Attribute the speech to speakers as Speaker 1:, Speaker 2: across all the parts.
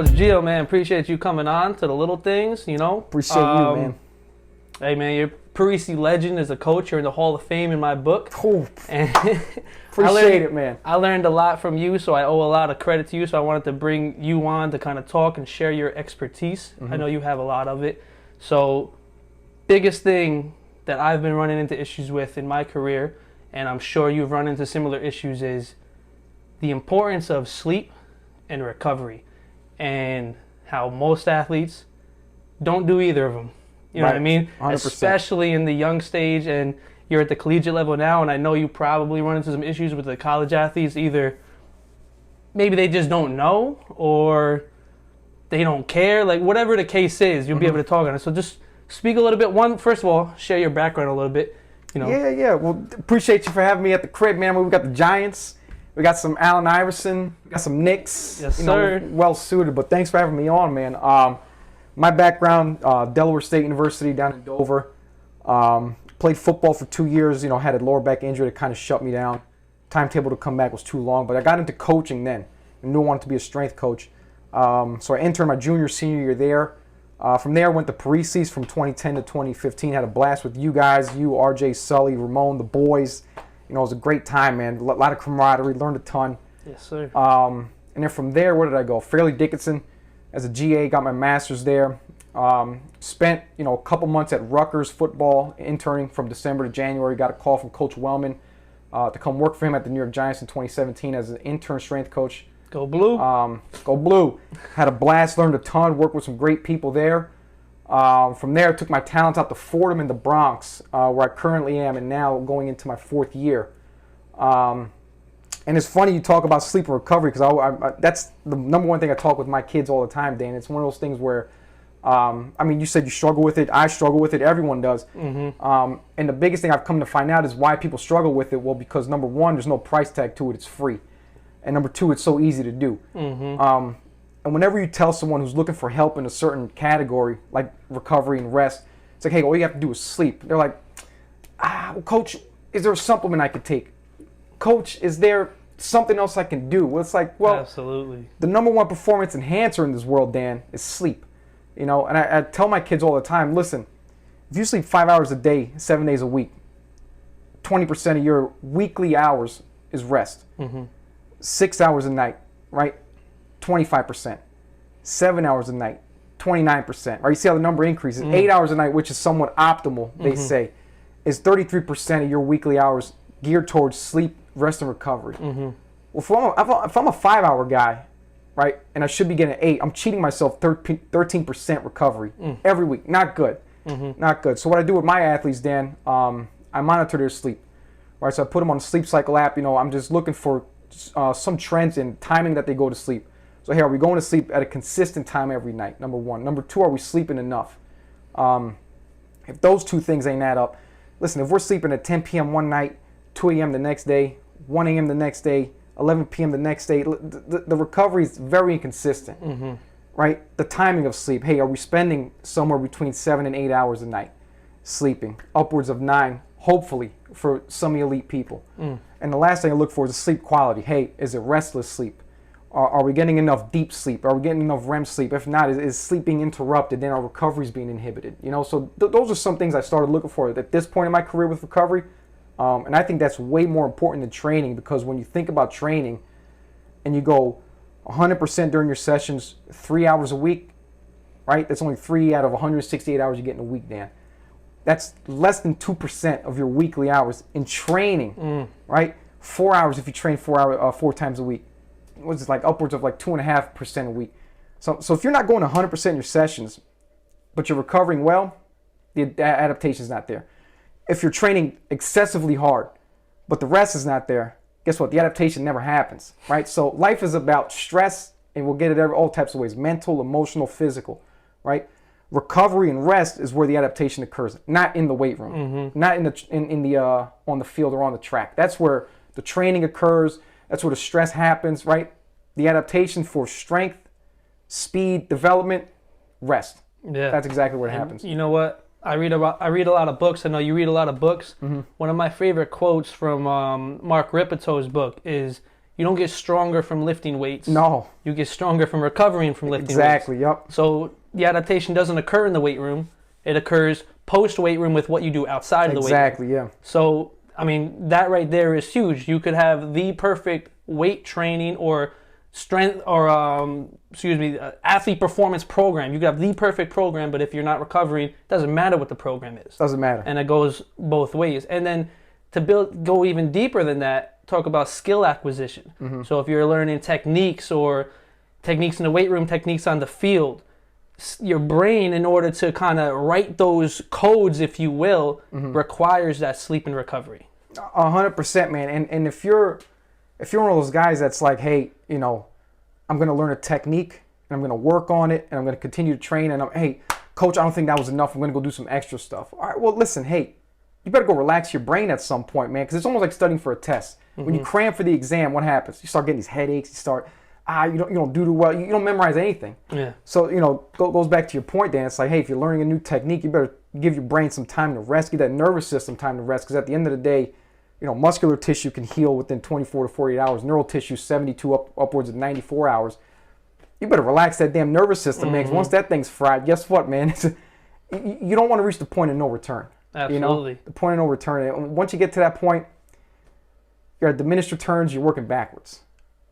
Speaker 1: Coach Gio, man, appreciate you coming on to the little things, you know.
Speaker 2: Appreciate you, man.
Speaker 1: Hey, man, you're Parisi legend as a coach. You're in the Hall of Fame in my book.
Speaker 2: Oh,
Speaker 1: And
Speaker 2: appreciate it, man.
Speaker 1: I learned a lot from you, so I owe a lot of credit to you. So I wanted to bring you on to kind of talk and share your expertise. I know you have a lot of it. So biggest thing that I've been running into issues with in my career, and I'm sure you've run into similar issues, is the importance of sleep and recovery, and how most athletes don't do either of them. You know what I mean?
Speaker 2: 100%.
Speaker 1: Especially in the young stage, and you're at the collegiate level now, and I know you probably run into some issues with the college athletes. Either maybe they just don't know, or they don't care. Like, whatever the case is, you'll be able to talk on it. So just speak a little bit. First of all, share your background a little bit. You know.
Speaker 2: Yeah. Well, appreciate you for having me at the crib, man. We got the Giants. We got some Allen Iverson. We got some Knicks.
Speaker 1: Yes, sir.
Speaker 2: Well suited. But thanks for having me on, man. My background, Delaware State University down in Dover. Played football for 2 years. Had a lower back injury that kind of shut me down. Timetable to come back was too long. But I got into coaching then. I knew I wanted to be a strength coach. So I entered my senior year there. From there, I went to Parisi's from 2010 to 2015. Had a blast with you guys, you, RJ, Sully, Ramon, the boys. It was a great time, man. A lot of camaraderie, learned a ton.
Speaker 1: Yes, sir.
Speaker 2: And then from there, where did I go? Fairleigh Dickinson as a GA, got my master's there. Spent, a couple months at Rutgers football, interning from December to January. Got a call from Coach Wellman to come work for him at the New York Giants in 2017 as an intern strength coach.
Speaker 1: Go Blue.
Speaker 2: Go Blue. Had a blast, learned a ton, worked with some great people there. From there, I took my talents out to Fordham in the Bronx, where I currently am, and now going into my 4th year. And it's funny you talk about sleep and recovery, because that's the number one thing I talk with my kids all the time, Dan. It's one of those things where, you said you struggle with it. I struggle with it. Everyone does. And the biggest thing I've come to find out is why people struggle with it. Well, because number one, there's no price tag to it. It's free. And number two, it's so easy to do. And whenever you tell someone who's looking for help in a certain category, like recovery and rest, it's like, hey, all you have to do is sleep. They're like, well, Coach, is there a supplement I could take? Coach, is there something else I can do? Well, it's like, well,
Speaker 1: absolutely.
Speaker 2: The number one performance enhancer in this world, Dan, is sleep. And I tell my kids all the time, listen, if you sleep 5 hours a day, 7 days a week, 20% of your weekly hours is rest. 6 hours a night, right? 25%. 7 hours a night, 29%. Right? You see how the number increases. 8 hours a night, which is somewhat optimal, they say, is 33% of your weekly hours geared towards sleep, rest, and recovery. Well, if I'm a 5-hour guy, right, and I should be getting 8, I'm cheating myself 13% recovery every week. Not good. Not good. So what I do with my athletes, Dan, I monitor their sleep. Right, so I put them on a sleep cycle app. I'm just looking for some trends in timing that they go to sleep. So hey, are we going to sleep at a consistent time every night? Number one. Number two, are we sleeping enough? If those two things ain't add up, listen, if we're sleeping at 10 p.m. one night, 2 a.m. the next day, 1 a.m. the next day, 11 p.m. the next day, the recovery is very inconsistent, right? The timing of sleep. Hey, are we spending somewhere between 7 and 8 hours a night sleeping? Upwards of 9, hopefully, for some elite people. And the last thing I look for is the sleep quality. Hey, is it restless sleep? Are we getting enough deep sleep? Are we getting enough REM sleep? If not, is sleeping interrupted? Then our recovery is being inhibited. So those are some things I started looking for at this point in my career with recovery. And I think that's way more important than training, because when you think about training and you go 100% during your sessions, 3 hours a week, right? That's only 3 out of 168 hours you get in a week, Dan. That's less than 2% of your weekly hours in training, right? 4 hours if you train 4 times a week. What's it like? Upwards of like 2.5% a week. So if you're not going 100% in your sessions, but you're recovering well, the adaptation is not there. If you're training excessively hard, but the rest is not there, guess what? The adaptation never happens, right? So life is about stress, and we'll get it all types of ways: mental, emotional, physical, right? Recovery and rest is where the adaptation occurs, not in the weight room, not in the on the field or on the track. That's where the training occurs. That's where the stress happens, right? The adaptation for strength, speed, development, rest.
Speaker 1: Yeah,
Speaker 2: that's exactly where it happens.
Speaker 1: You know what? I read a lot of books. I know you read a lot of books. One of my favorite quotes from Mark Ripeto's book is, you don't get stronger from lifting weights.
Speaker 2: No.
Speaker 1: You get stronger from recovering from lifting weights.
Speaker 2: Exactly, yep.
Speaker 1: So the adaptation doesn't occur in the weight room. It occurs post-weight room with what you do outside of the weight room.
Speaker 2: Exactly, yeah.
Speaker 1: So, I mean, that right there is huge. You could have the perfect weight training or strength or, athlete performance program. You could have the perfect program, but if you're not recovering, it doesn't matter what the program is.
Speaker 2: Doesn't matter.
Speaker 1: And it goes both ways. And then to go even deeper than that, talk about skill acquisition.
Speaker 2: Mm-hmm.
Speaker 1: So if you're learning techniques or techniques in the weight room, techniques on the field, your brain, in order to kind of write those codes, if you will, requires that sleep and recovery.
Speaker 2: 100%, man. And if you're one of those guys that's like, hey, you know, I'm going to learn a technique and I'm going to work on it and I'm going to continue to train and hey, coach, I don't think that was enough. I'm going to go do some extra stuff. All right, well, listen, hey, you better go relax your brain at some point, man, because it's almost like studying for a test. When you cram for the exam, what happens? You start getting these headaches. You start, you don't do too well. You don't memorize anything. Yeah. So, you know, goes back to your point, Dan. It's like, hey, if you're learning a new technique, you better give your brain some time to rest, give that nervous system time to rest, because at the end of the day, you know, muscular tissue can heal within 24 to 48 hours. Neural tissue, 72 upwards of 94 hours. You better relax that damn nervous system, man, because once that thing's fried, guess what, man? You don't want to reach the point of no return.
Speaker 1: Absolutely.
Speaker 2: You know, the point of no return. And once you get to that point, you're at diminished returns, you're working backwards,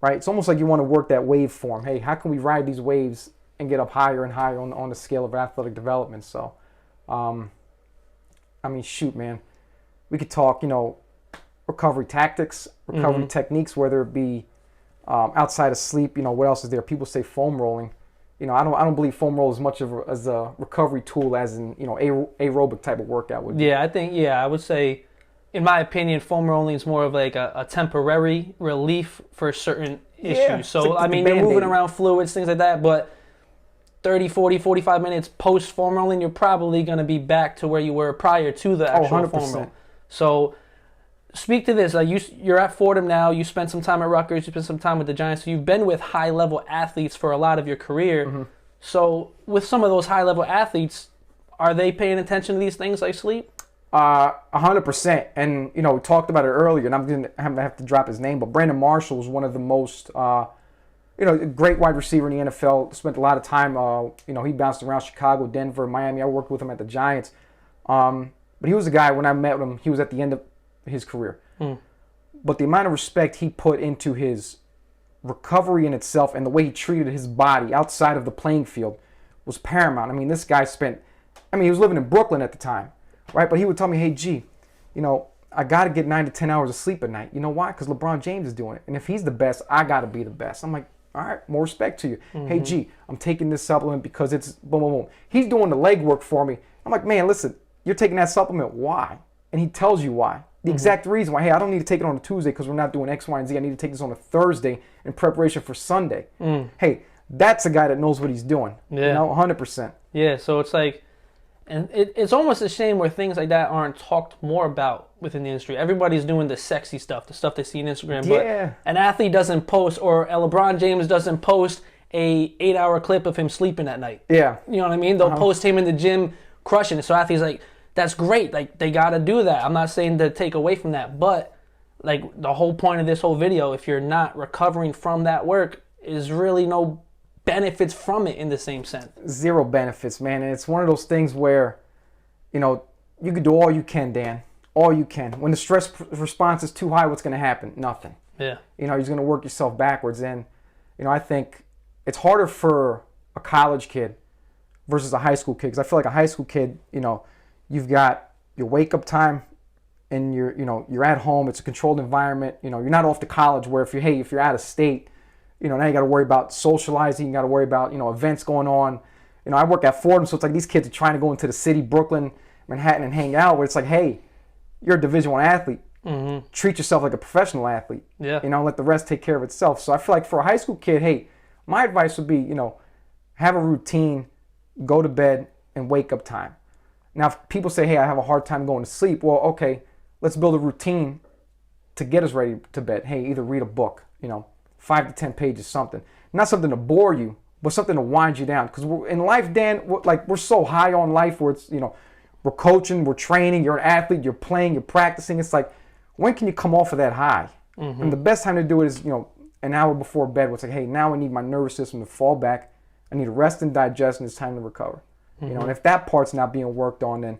Speaker 2: right? It's almost like you want to work that wave form. Hey, how can we ride these waves and get up higher and higher on the scale of athletic development? So, I mean, shoot, man. We could talk, you know, recovery tactics, recovery techniques, whether it be outside of sleep. You know, what else is there? People say foam rolling. You know, I don't believe foam roll is much of as a recovery tool as in, you know, aerobic type of workout would be.
Speaker 1: Yeah, I would say, in my opinion, foam rolling is more of like a temporary relief for certain issues. So, like, I mean, you're moving around fluids, things like that, but 30, 40, 45 minutes post foam rolling, you're probably going to be back to where you were prior to the actual foam roll. So, speak to this. You're at Fordham now. You spent some time at Rutgers. You spent some time with the Giants. So you've been with high-level athletes for a lot of your career. So with some of those high-level athletes, are they paying attention to these things like sleep?
Speaker 2: 100%. And, you know, we talked about it earlier, and I'm going to have to drop his name, but Brandon Marshall was one of the most, you know, great wide receiver in the NFL. Spent a lot of time, you know, he bounced around Chicago, Denver, Miami. I worked with him at the Giants. But he was a guy, when I met him, he was at the end of his career. But the amount of respect he put into his recovery in itself and the way he treated his body outside of the playing field was paramount. I mean, this guy he was living in Brooklyn at the time, right? But he would tell me, hey, G, you know, I got to get 9 to 10 hours of sleep at night. You know why? Because LeBron James is doing it. And if he's the best, I got to be the best. I'm like, all right, more respect to you. Hey, G, I'm taking this supplement because it's boom, boom, boom. He's doing the legwork for me. I'm like, man, listen, you're taking that supplement. Why? And he tells you why. The exact reason why, hey, I don't need to take it on a Tuesday because we're not doing X, Y, and Z. I need to take this on a Thursday in preparation for Sunday. Hey, that's a guy that knows what he's doing. Yeah. You know, 100%.
Speaker 1: Yeah, so it's like, and it's almost a shame where things like that aren't talked more about within the industry. Everybody's doing the sexy stuff, the stuff they see on Instagram. But an athlete doesn't post, or a LeBron James doesn't post a 8-hour clip of him sleeping at night. Yeah. You know what I mean? They'll post him in the gym crushing it. So athletes like, that's great. Like, they got to do that. I'm not saying to take away from that, but like the whole point of this whole video, if you're not recovering from that work, is really no benefits from it in the same sense. Zero
Speaker 2: benefits, man. And it's one of those things where, you know, you can do all you can, Dan. All you can. When the stress response is too high, what's going to happen? Nothing. Yeah. You know, you're going to work yourself backwards. And, you know, I think it's harder for a college kid versus a high school kid. Because I feel like a high school kid, you know, you've got your wake up time and you're at home. It's a controlled environment. You know, you're not off to college where if you're out of state, you know, now you got to worry about socializing. You got to worry about, you know, events going on. You know, I work at Fordham, so it's like these kids are trying to go into the city, Brooklyn, Manhattan, and hang out. Where it's like, hey, you're a Division I athlete. Treat yourself like a professional athlete. Yeah. You know, let the rest take care of itself. So I feel like for a high school kid, hey, my advice would be, you know, have a routine, go to bed, and wake up time. Now, if people say, hey, I have a hard time going to sleep, well, okay, let's build a routine to get us ready to bed. Hey, either read a book, you know, 5 to 10 pages, something. Not something to bore you, but something to wind you down. Because in life, Dan, we're so high on life where it's, you know, we're coaching, we're training, you're an athlete, you're playing, you're practicing. It's like, when can you come off of that high? And the best time to do it is, you know, an hour before bed, it's like, hey, now I need my nervous system to fall back. I need to rest and digest, and it's time to recover. You know, and if that part's not being worked on, then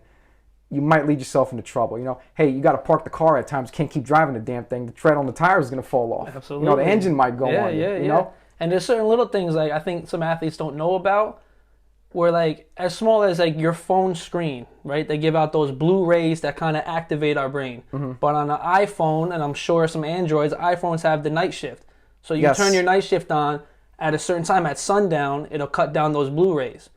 Speaker 2: you might lead yourself into trouble. You know, hey, you got to park the car at times. Can't keep driving the damn thing. The tread on the tire is going to fall off.
Speaker 1: Absolutely.
Speaker 2: You know, the engine might go on. You know?
Speaker 1: And there's certain little things like I think some athletes don't know about, where like as small as like your phone screen, right? They give out those blue rays that kind of activate our brain. But on an iPhone, and I'm sure some Androids, iPhones have the night shift. So you turn your night shift on at a certain time at sundown, it'll cut down those blue rays.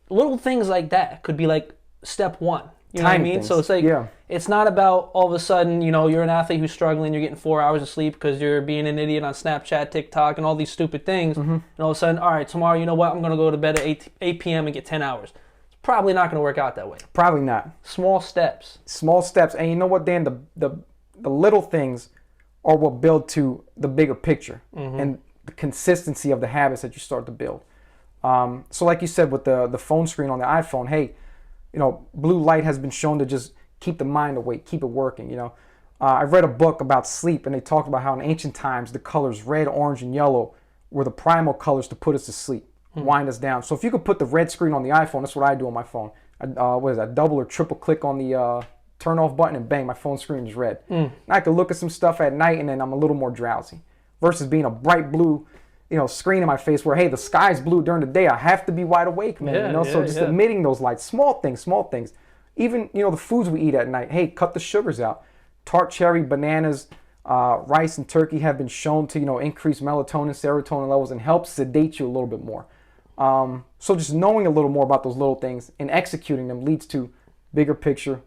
Speaker 1: Little things like that could be like step one. You know what I mean? So it's like, it's not about all of a sudden, you know, you're an athlete who's struggling, you're getting 4 hours of sleep because you're being an idiot on Snapchat, TikTok, and all these stupid things. And all of a sudden, all right, tomorrow, you know what, I'm going to go to bed at 8 p.m. and get 10 hours. It's probably not going to work out that way.
Speaker 2: Probably not.
Speaker 1: Small steps.
Speaker 2: Small steps. And you know what, Dan? The little things are what build to the bigger picture and the consistency of the habits that you start to build. So like you said with the phone screen on the iPhone, hey, you know, blue light has been shown to just keep the mind awake, keep it working, you know. I've read a book about sleep, and they talked about how in ancient times the colors red, orange, and yellow were the primal colors to put us to sleep, wind us down. So if you could put the red screen on the iPhone, that's what I do on my phone. What is that, double or triple click on the turn off button, and bang, my phone screen is red. And I can look at some stuff at night, and then I'm a little more drowsy. Versus being a bright blue, you know, screen in my face where, hey, the sky's blue during the day. I have to be wide awake, man. You know, so just emitting those lights, small things. Even, you know, the foods we eat at night. Hey, cut the sugars out. Tart cherry, bananas, rice, and turkey have been shown to, you know, increase melatonin, serotonin levels and help sedate you a little bit more. So just knowing a little more about those little things and executing them leads to bigger picture,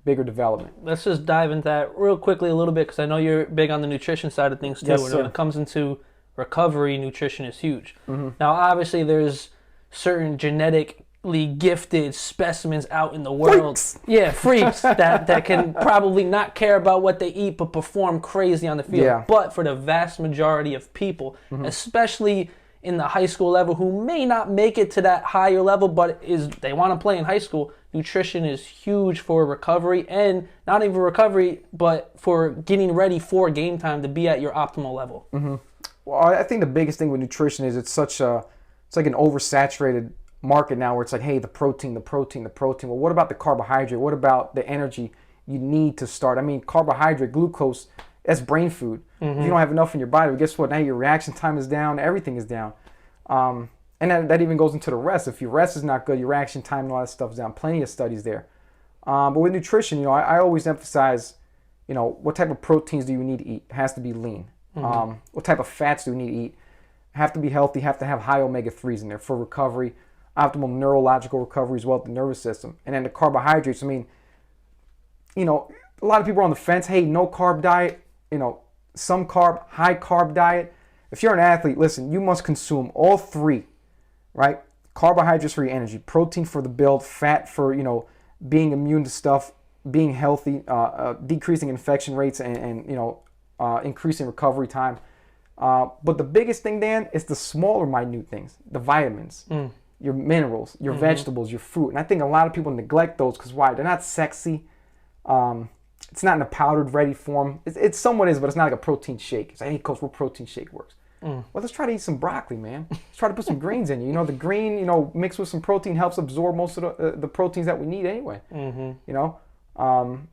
Speaker 2: bigger development.
Speaker 1: Let's just dive into that real quickly a little bit because I know you're big on the nutrition side of things too.
Speaker 2: Yes,
Speaker 1: when it comes into recovery, nutrition is huge. Now, obviously, there's certain genetically gifted specimens out in the world. Freaks that can probably not care about what they eat but perform crazy on the field. But for the vast majority of people, especially in the high school level who may not make it to that higher level but they want to play in high school, nutrition is huge for recovery, and not even recovery but for getting ready for game time to be at your optimal level.
Speaker 2: Well, I think the biggest thing with nutrition is it's like an oversaturated market now where it's like, hey, the protein. Well, what about the carbohydrate? What about the energy you need to start? I mean, carbohydrate, glucose, that's brain food. If you don't have enough in your body, well, guess what? Now your reaction time is down. Everything is down. And that even goes into the rest. If your rest is not good, your reaction time and all that stuff is down. Plenty of studies there. But with nutrition, you know, I always emphasize, you know, what type of proteins do you need to eat? It has to be lean. What type of fats do we need to eat? Have to be healthy, have to have high omega-3s in there for recovery, optimal neurological recovery as well as the nervous system. And then the carbohydrates, I mean, you know, a lot of people are on the fence, hey, no carb diet, you know, some carb, high carb diet. If you're an athlete, listen, you must consume all three, right? Carbohydrates for your energy, protein for the build, fat for, you know, being immune to stuff, being healthy, decreasing infection rates and you know, increasing recovery time. But the biggest thing, Dan, is the smaller minute things, the vitamins, your minerals, your vegetables, your fruit. And I think a lot of people neglect those because why? They're not sexy. It's not in a powdered ready form. It somewhat is, but it's not like a protein shake. It's like, hey, coach, what protein shake works? Well, let's try to eat some broccoli, man. Let's try to put some greens in you. You know, the green, you know, mixed with some protein helps absorb most of the proteins that we need anyway. You know,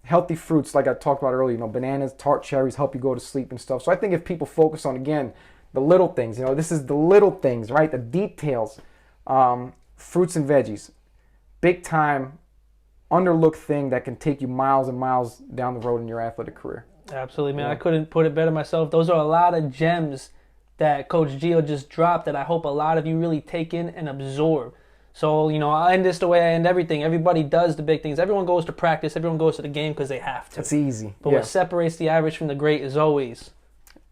Speaker 2: healthy fruits, like I talked about earlier, you know, bananas, tart cherries help you go to sleep and stuff. So I think if people focus on, again, the little things, you know, this is the little things, right? The details, fruits and veggies, big time, underlooked thing that can take you miles and miles down the road in your athletic career.
Speaker 1: Absolutely, man. I couldn't put it better myself. Those are a lot of gems that Coach Gio just dropped that I hope a lot of you really take in and absorb. So, you know, I end this the way I end everything. Everybody does the big things. Everyone goes to practice. Everyone goes to the game because they have to.
Speaker 2: It's easy.
Speaker 1: But what separates the average from the great is always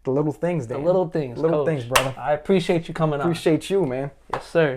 Speaker 2: the little things, Dan.
Speaker 1: The little things,
Speaker 2: Little
Speaker 1: Coach.
Speaker 2: things, brother.
Speaker 1: I appreciate you coming on.
Speaker 2: Appreciate you, man.
Speaker 1: Yes, sir.